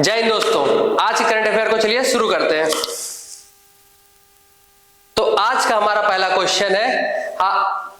जय हिंद दोस्तों, आज के करंट अफेयर को चलिए शुरू करते हैं। तो आज का हमारा पहला क्वेश्चन है,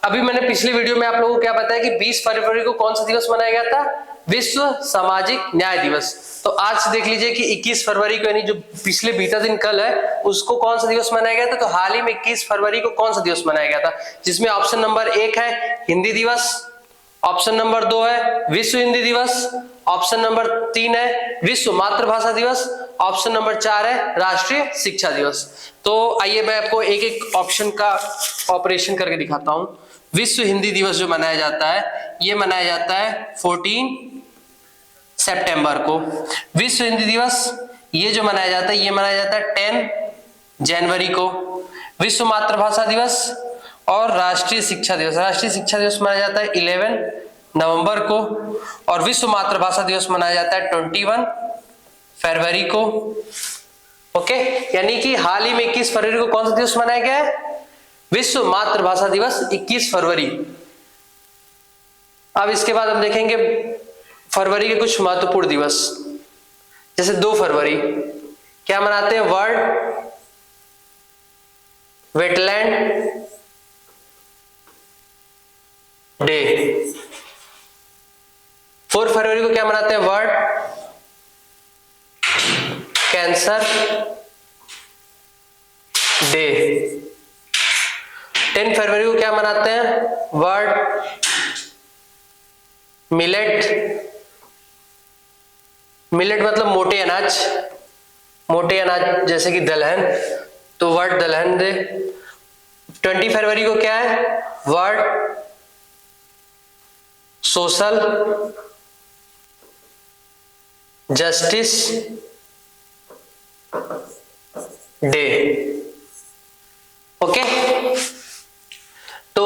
अभी मैंने पिछली वीडियो में आप लोगों को क्या बताया कि 20 फरवरी को कौन सा दिवस मनाया गया था? विश्व सामाजिक न्याय दिवस। तो आज देख लीजिए कि 21 फरवरी को, यानी जो पिछले बीता दिन कल है, उसको कौन सा दिवस मनाया गया था? तो हाल ही में 21 फरवरी को कौन सा दिवस मनाया गया था? जिसमें ऑप्शन नंबर 1 है हिंदी दिवस, ऑप्शन नंबर 2 है विश्व हिंदी दिवस, ऑप्शन नंबर 3 है विश्व मातृभाषा दिवस, ऑप्शन नंबर 4 है राष्ट्रीय शिक्षा दिवस। तो आइए मैं आपको एक एक ऑप्शन का ऑपरेशन करके दिखाता हूं। विश्व हिंदी दिवस जो मनाया जाता है, ये मनाया जाता है 14 सितंबर को। विश्व हिंदी दिवस ये जो मनाया जाता है, ये मनाया जाता है 10 जनवरी को। विश्व मातृभाषा दिवस और राष्ट्रीय शिक्षा दिवस मनाया जाता है 11 नवंबर को, और विश्व मातृभाषा दिवस मनाया जाता है 21 फरवरी को। ओके, यानी कि हाल ही में 21 फरवरी को कौन सा दिवस मनाया गया है? विश्व मातृभाषा दिवस 21 फरवरी। अब इसके बाद हम देखेंगे फरवरी के कुछ महत्वपूर्ण दिवस। जैसे 2 फरवरी क्या मनाते हैं? World wetland day. 4 फरवरी को क्या मनाते हैं? World cancer day. 10 फरवरी को क्या मनाते हैं? वर्ल्ड मिलेट मतलब मोटे अनाज जैसे कि दलहन, तो वर्ल्ड दलहन डे। 20 फरवरी को क्या है? World social justice day. Okay, तो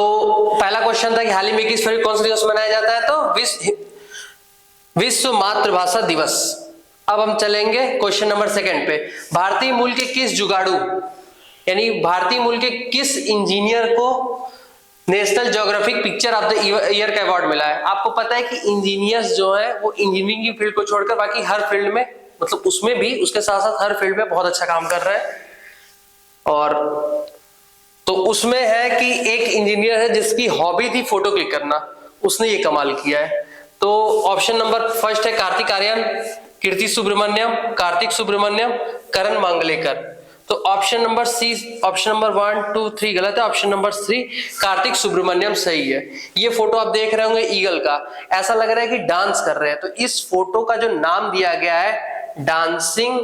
पहला क्वेश्चन था कि हाल ही में 21 फरवरी कौन सा दिवस मनाया जाता है? तो विश्व मातृभाषा दिवस। अब हम चलेंगे क्वेश्चन नंबर 2 पे। भारतीय मूल के किस जुगाड़ू, यानी भारतीय मूल के किस इंजीनियर को national Geographic picture of the year का अवार्ड मिला है? आपको पता है कि इंजीनियर्स जो है वो इंजीनियरिंग की फील्ड को छोड़कर बाकी हर फील्ड में, मतलब उसमें भी, उसके साथ साथ हर फील्ड में बहुत अच्छा काम कर रहे हैं। और तो उसमें है कि एक इंजीनियर है जिसकी हॉबी थी फोटो क्लिक करना, उसने ये कमाल किया है। तो ऑप्शन नंबर 1 है कार्तिक आर्यन, कीर्ति सुब्रमण्यम, कार्तिक सुब्रमण्यम, करण मांगलेकर। तो ऑप्शन नंबर 1, 2, 3 गलत है, ऑप्शन नंबर 3 कार्तिक सुब्रमण्यम सही है। ये फोटो आप देख रहे होंगे ईगल का, ऐसा लग रहा है कि डांस कर रहे हैं। तो इस फोटो का जो नाम दिया गया है डांसिंग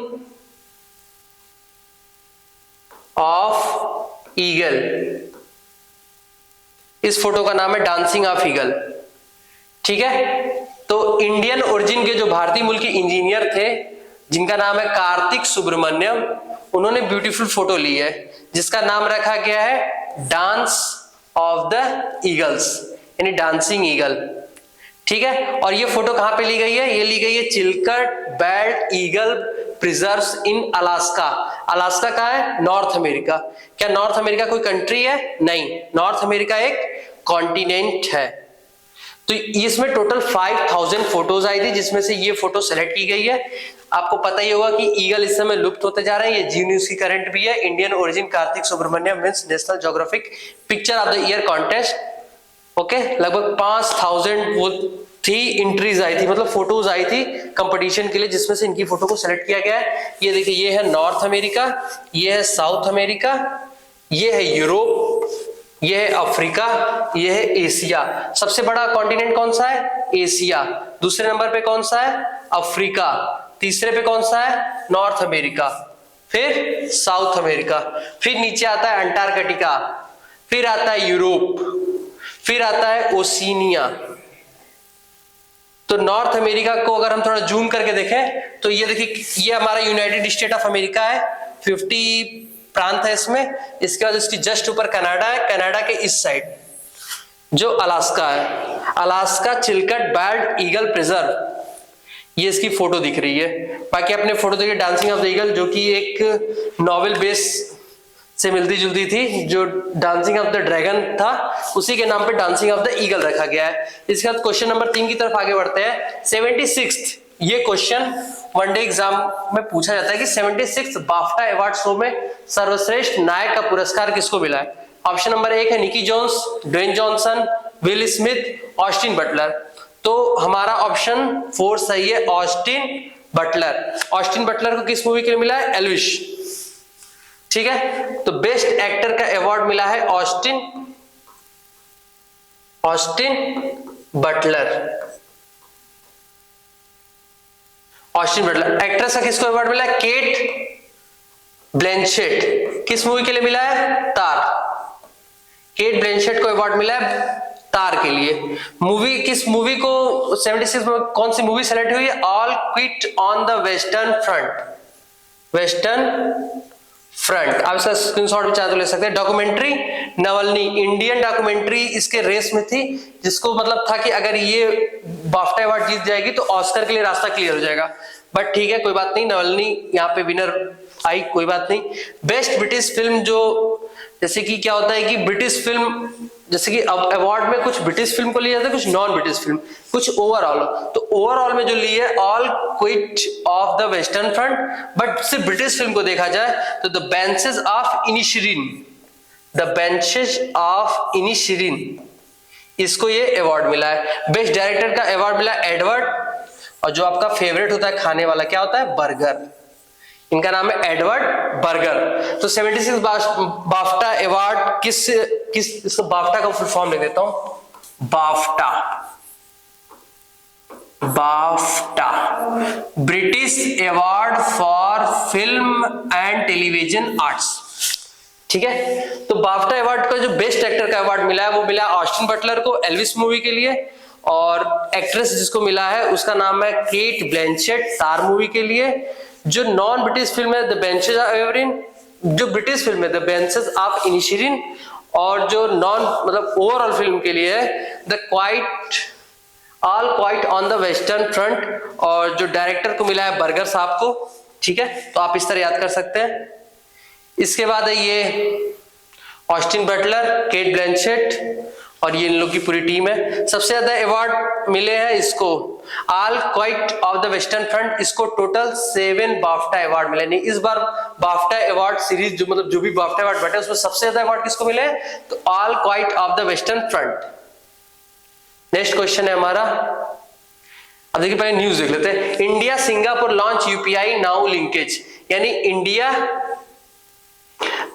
ऑफ ईगल, इस फोटो का नाम है डांसिंग ऑफ ईगल। ठीक है, तो इंडियन ओरिजिन के जो भारतीय मूल के इंजीनियर थे जिनका नाम है कार्तिक सुब्रमण्यम, उन्होंने ब्यूटीफुल फोटो ली है जिसका नाम रखा गया है डांस ऑफ द ईगल्स, यानी डांसिंग ईगल। ठीक है, और ये फोटो कहां पे ली गई है? ये ली गई है चिल्कट बेल्ट ईगल प्रिजर्व्स इन अलास्का। अलास्का कहां है? North America. क्या नॉर्थ अमेरिका कोई कंट्री है? नहीं, नॉर्थ अमेरिका एक कॉन्टिनेंट है। तो इसमें टोटल 5000 फोटोज आई थी, जिसमें से ये फोटो सेलेक्ट की गई है। आपको पता ही होगा कि ईगल इस समय लुप्त होते जा रहे हैं। ये जी न्यूज की करंट भी है। Indian origin Kartik Subramaniam wins National Geographic picture of the year contest. Okay, लगभग 5000 वो थी एंट्रीज आई थी, मतलब फोटोज आई थी कंपटीशन के लिए, जिसमें से इनकी फोटो को सेलेक्ट किया गया है। ये देखिए, ये है नॉर्थ अमेरिका, ये है साउथ अमेरिका, ये है यूरोप, ये है अफ्रीका, ये है एशिया। सबसे बड़ा कॉन्टिनेंट कौन सा है? एशिया। दूसरे नंबर पे कौन सा है? अफ्रीका। तीसरे पे कौन सा है? नॉर्थ अमेरिका, फिर साउथ अमेरिका, फिर नीचे आता है अंटार्कटिका, फिर आता है यूरोप, फिर आता है ओशिनिया। तो नॉर्थ अमेरिका को अगर हम थोड़ा जूम करके देखें तो ये देखिए, ये हमारा यूनाइटेड स्टेट ऑफ अमेरिका है, 50 प्रांत है इसमें। इसके बाद इसकी जस्ट ऊपर कनाडा है, कनाडा के इस साइड जो अलास्का है, अलास्का चिल्कट बेल्ट ईगल प्रिजर्व, ये इसकी फोटो दिख रही है। बाकी अपने फोटो देखिए डांसिंग ऑफ द ईगल, जो कि एक नॉवेल बेस से मिलती जुलती थी, जो डांसिंग ऑफ द ड्रैगन था, उसी के नाम पे डांसिंग ऑफ द ईगल रखा गया है। इसके बाद क्वेश्चन नंबर 3 की तरफ आगे बढ़ते हैं। 76th ये क्वेश्चन वनडे एग्जाम में पूछा जाता है कि 76 बाफ्टा अवार्ड शो में सर्वश्रेष्ठ नायक का पुरस्कार किसको मिला है। ऑप्शन नंबर 1 है Nicky Jones, Dwayne Johnson, Will Smith, Austin Butler. तो हमारा ऑप्शन 4 सही है, ऑस्टिन बटलर। ऑस्टिन बटलर को किस मूवी के लिए मिला है? एल्विश। ठीक है, तो बेस्ट एक्टर का अवार्ड मिला है Austin Butler. Austin Butler. Actress का किसको अवार्ड मिला है? Cat Blanchett. किस मूवी के लिए मिला है? तार। केट ब्लैंचेट को अवार्ड मिला है तार के लिए। मूवी किस मूवी को 76 में कौन सी मूवी सेलेक्ट हुई है? All quit on the western front. आप इसका स्क्रीनशॉट भी चाहे तो ले सकते हैं। डॉक्यूमेंट्री नवलनी, इंडियन डॉक्यूमेंट्री इसके रेस में थी, जिसको मतलब था कि अगर ये बाफ्टा अवार्ड जीत जाएगी तो ऑस्कर के लिए रास्ता क्लियर हो जाएगा। बट ठीक है, कोई बात नहीं, नवलनी यहाँ पे विनर आई, कोई बात नहीं। बेस्ट ब्रिटिश फिल्म, जो जैसे कि क्या होता है कि ब्रिटिश फिल्म, जैसे कि अब अवार्ड में कुछ ब्रिटिश फिल्म को लिया जाता है, कुछ नॉन ब्रिटिश फिल्म, कुछ ओवरऑल। तो ओवरऑल में जो ली है all quit of the western front, but सिर्फ ब्रिटिश फिल्म को देखा जाए तो द बेंचेस ऑफ इनिशिरीन, इसको ये अवार्ड मिला है। बेस्ट डायरेक्टर का अवार्ड मिला एडवर्ड, और जो आपका फेवरेट होता है खाने वाला क्या होता है? बर्गर। इनका नाम है एडवर्ड बर्गर। तो 76 बाफ्टा अवार्ड किस बाफ्टा का फुल फॉर्म लिख देता हूं, BAFTA British award for film and television arts. ठीक है, तो बाफ्टा अवार्ड का जो बेस्ट एक्टर का अवार्ड मिला है वो मिला ऑस्टिन बटलर को एल्विस मूवी के लिए, और एक्ट्रेस जिसको मिला है उसका नाम है केट ब्लैंचेट तार मूवी के लिए। जो नॉन ब्रिटिश फिल्म है द बेंचेस ऑफ एवरिन, जो ब्रिटिश फिल्म है द बेंचेस ऑफ इनिशिरीन, और जो नॉन मतलब ओवरऑल फिल्म के लिए है the all quite on the western front, और जो डायरेक्टर को मिला है बर्गर साहब को। ठीक है, तो आप इस तरह याद कर सकते हैं। इसके बाद है ये ऑस्टिन बटलर, केट ब्लैंचेट, और ये इन लोग की पूरी टीम है। सबसे ज्यादा अवार्ड मिले हैं इसको all quite of the western front, इसको टोटल 7 बाफ्टा अवार्ड मिले। नहीं, इस बार बाफ्टा अवार्ड सीरीज जो मतलब जो भी बाफ्टा अवार्ड बैठे उसमें सबसे ज्यादा अवार्ड किसको मिले हैं? तो all quite of the western front. Next question है हमारा, अब देखिए पहले न्यूज देख लेते हैं। India Singapore launch UPI now linkage, यानी इंडिया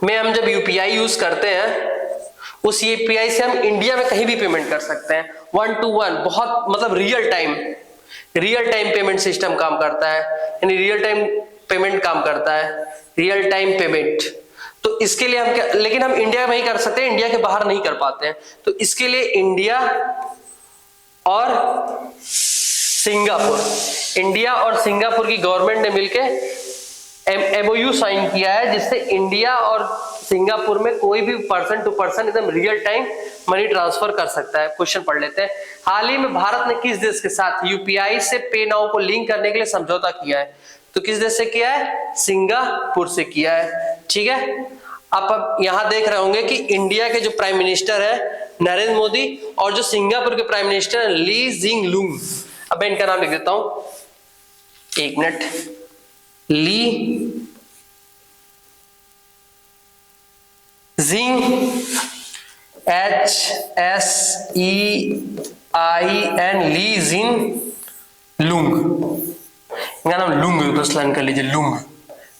में हम जब यूपीआई यूज करते हैं उस यूपीआई से हम इंडिया में कहीं भी पेमेंट कर सकते हैं 1 to 1, बहुत मतलब रियल टाइम पेमेंट सिस्टम काम करता है, यानी रियल टाइम पेमेंट काम करता है, रियल टाइम पेमेंट। तो इसके लिए हम क्या, लेकिन हम इंडिया में ही कर सकते हैं, इंडिया के बाहर नहीं कर पाते हैं। तो इसके लिए इंडिया और सिंगापुर की गवर्नमेंट ने मिलकर एमओयू साइन किया है, जिससे इंडिया और सिंगापुर में कोई भी पर्सन टू पर्सन एकदम रियल टाइम मनी ट्रांसफर कर सकता है। क्वेश्चन पढ़ लेते हैं। हाल ही में भारत ने किस देश के साथ यूपीआई से पे नाउ को लिंक करने के लिए समझौता किया है? तो किस देश से किया है? सिंगापुर से किया है। ठीक है, आप यहां देख रहे होंगे कि इंडिया के जो प्राइम मिनिस्टर है नरेंद्र मोदी, और जो सिंगापुर के प्राइम मिनिस्टर है ली जिंग लुंग। अब मैं इनका नाम लिख देता हूं, एक मिनट। ली जिंग, HSEIN, ली जिंग लुंग। इनका नाम लुंग बस लाइन कर लीजिए, लुंग,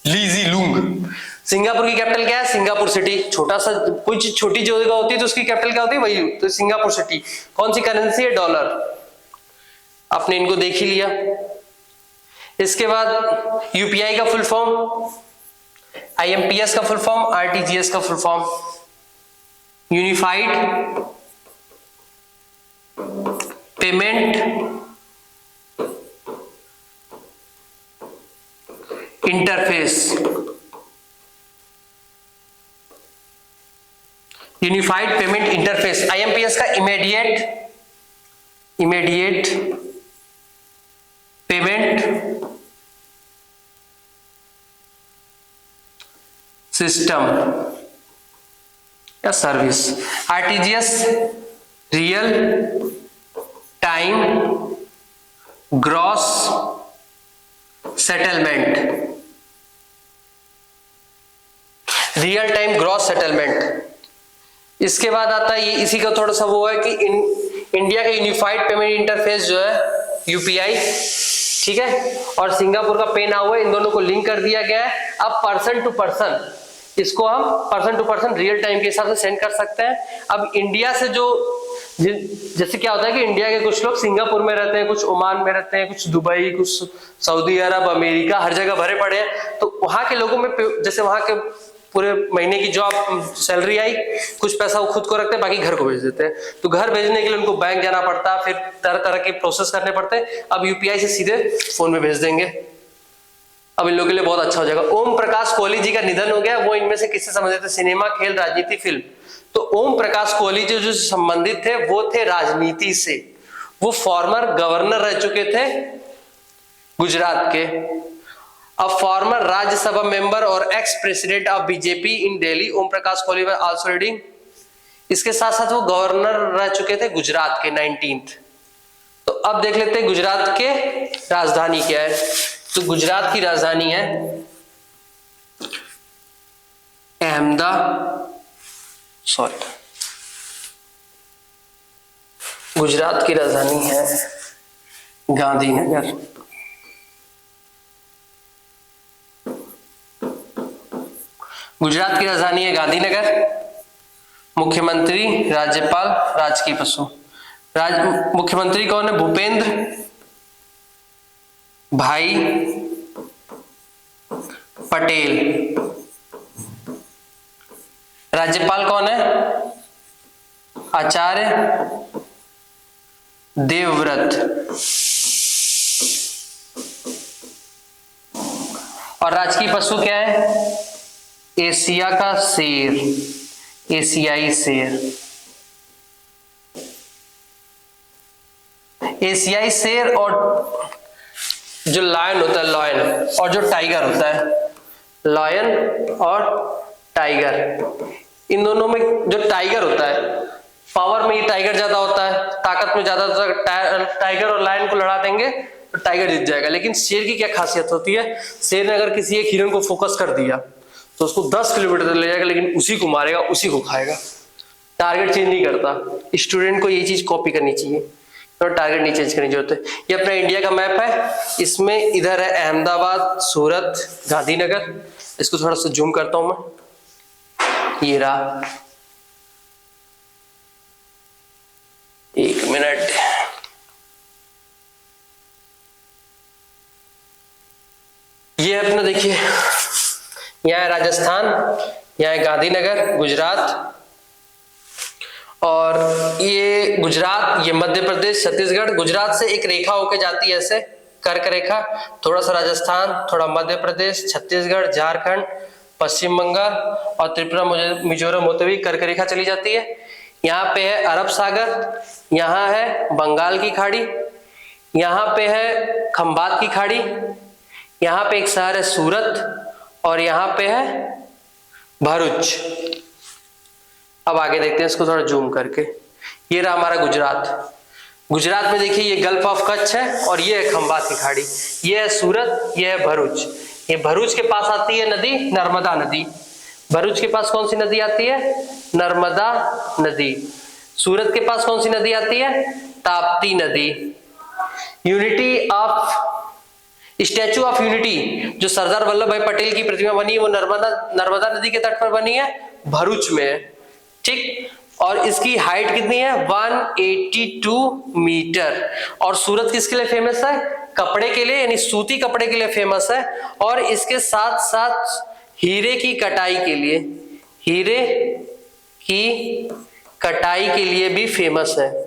लीजी लुंग। सिंगापुर की कैपिटल क्या है? Singapore city. छोटा सा कुछ छोटी जगह होती है तो उसकी कैपिटल क्या होती है? वही, तो सिंगापुर सिटी। कौन सी करेंसी है? डॉलर। आपने इनको देख ही लिया। इसके बाद यूपीआई का फुल फॉर्म, आईएमपीएस का फुल फॉर्म, आरटीजीएस का full form, unified payment interface, unified payment interface. IMPS का इमीडिएट पेमेंट सिस्टम या service. RTGS real time gross settlement, real time gross settlement. इसके बाद आता है, ये इसी का थोड़ा सा वो है कि इंडिया का यूनिफाइड पेमेंट इंटरफेस जो है यूपीआई, ठीक है, और सिंगापुर का पे नाउ है, इन दोनों को लिंक कर दिया गया है। अब पर्सन टू पर्सन, इसको हम person to person real time के हिसाब से सेंड कर सकते हैं। अब इंडिया से जो, जैसे क्या होता है कि इंडिया के कुछ लोग सिंगापुर में रहते हैं, कुछ ओमान में रहते हैं, कुछ दुबई, कुछ सऊदी अरब, अमेरिका, हर जगह भरे पड़े हैं। तो वहां के लोगों में जैसे वहां के पूरे महीने की जॉब सैलरी आई, कुछ पैसा वो खुद को रखते हैं, बाकी घर को भेज देते हैं। तो घर भेजने के लिए उनको बैंक जाना पड़ता, फिर तरह तरह के प्रोसेस करने पड़ते हैं। अब यूपीआई से सीधे फोन में भेज देंगे। अब इन लोगों के लिए बहुत अच्छा हो जाएगा। ओम प्रकाश कोहली जी का निधन हो गया। वो इनमें से किससे संबंधित थे? सिनेमा, खेल, राजनीति, फिल्म। तो ओम प्रकाश कोहली जी जो संबंधित थे वो थे राजनीति से। वो फॉर्मर गवर्नर रह चुके थे गुजरात के। अब फॉर्मर राज्यसभा मेंबर और ex president of BJP in Delhi, Om Prakash Kohli were also reading. इसके साथ साथ वो गवर्नर रह चुके थे गुजरात के 19th। तो अब देख लेते हैं गुजरात के राजधानी क्या है। तो गुजरात की राजधानी है गुजरात की राजधानी है गांधीनगर। गुजरात की राजधानी है गांधीनगर। मुख्यमंत्री, राज्यपाल, राजकीय पशु। मुख्यमंत्री कौन है? भूपेंद्र भाई पटेल। राज्यपाल कौन है? आचार्य देवव्रत। और राजकीय पशु क्या है? एशिया का शेर, एशियाई शेर। एशियाई शेर और जो लायन होता है, लायन, और जो टाइगर होता है, लायन और टाइगर। इन दोनों में जो टाइगर होता है, पावर में ये टाइगर ज्यादा होता है, ताकत में ज्यादा होता है। टाइगर और लायन को लड़ा देंगे तो टाइगर जीत जाएगा। लेकिन शेर की क्या खासियत होती है? शेर ने अगर किसी एक हिरन को फोकस कर दिया तो उसको 10 किलोमीटर तक ले जाएगा, लेकिन उसी को मारेगा, उसी को खाएगा। टारगेट चेंज नहीं करता। स्टूडेंट को ये चीज कॉपी करनी चाहिए, तो टारगेट नहीं चेंज करनी जरूरत है। ये अपना इंडिया का मैप है। इसमें इधर है अहमदाबाद, सूरत, गांधीनगर। इसको थोड़ा सा जूम करता हूं मैं। ये रहा, एक मिनट। ये अपना देखिए, यहाँ है राजस्थान, यहाँ है गांधीनगर, गुजरात। और ये गुजरात, ये मध्य प्रदेश, छत्तीसगढ़। गुजरात से एक रेखा होके जाती है ऐसे, कर्क रेखा। थोड़ा सा राजस्थान, थोड़ा मध्य प्रदेश, छत्तीसगढ़, झारखंड, पश्चिम बंगाल और त्रिपुरा, मिजोरम होते हुए कर्क रेखा चली जाती है। यहाँ पे है अरब सागर, यहाँ है बंगाल की खाड़ी, यहाँ पे है खंबात की खाड़ी, यहाँ पे एक शहर है सूरत, और यहाँ पे है भरूच। अब आगे देखते हैं इसको थोड़ा जूम करके। ये रहा हमारा गुजरात। गुजरात में देखिए ये गल्फ ऑफ कच्छ है और ये है खंबात की खाड़ी। ये है सूरत, ये है भरूच। ये भरूच के पास आती है नदी नर्मदा नदी। भरूच के पास कौन सी नदी आती है? नर्मदा नदी। सूरत के पास कौन सी नदी आती है? ताप्ती नदी। Unity of, statue of unity जो सरदार वल्लभ भाई पटेल की प्रतिमा बनी है वो नर्मदा नदी के तट पर बनी है, भरूच में है। ठीक, और इसकी हाइट कितनी है? 182 मीटर। और सूरत किसके लिए फेमस है? कपड़े के लिए, यानी सूती कपड़े के लिए फेमस है। और इसके साथ साथ हीरे की कटाई के लिए, हीरे की कटाई के लिए भी फेमस है।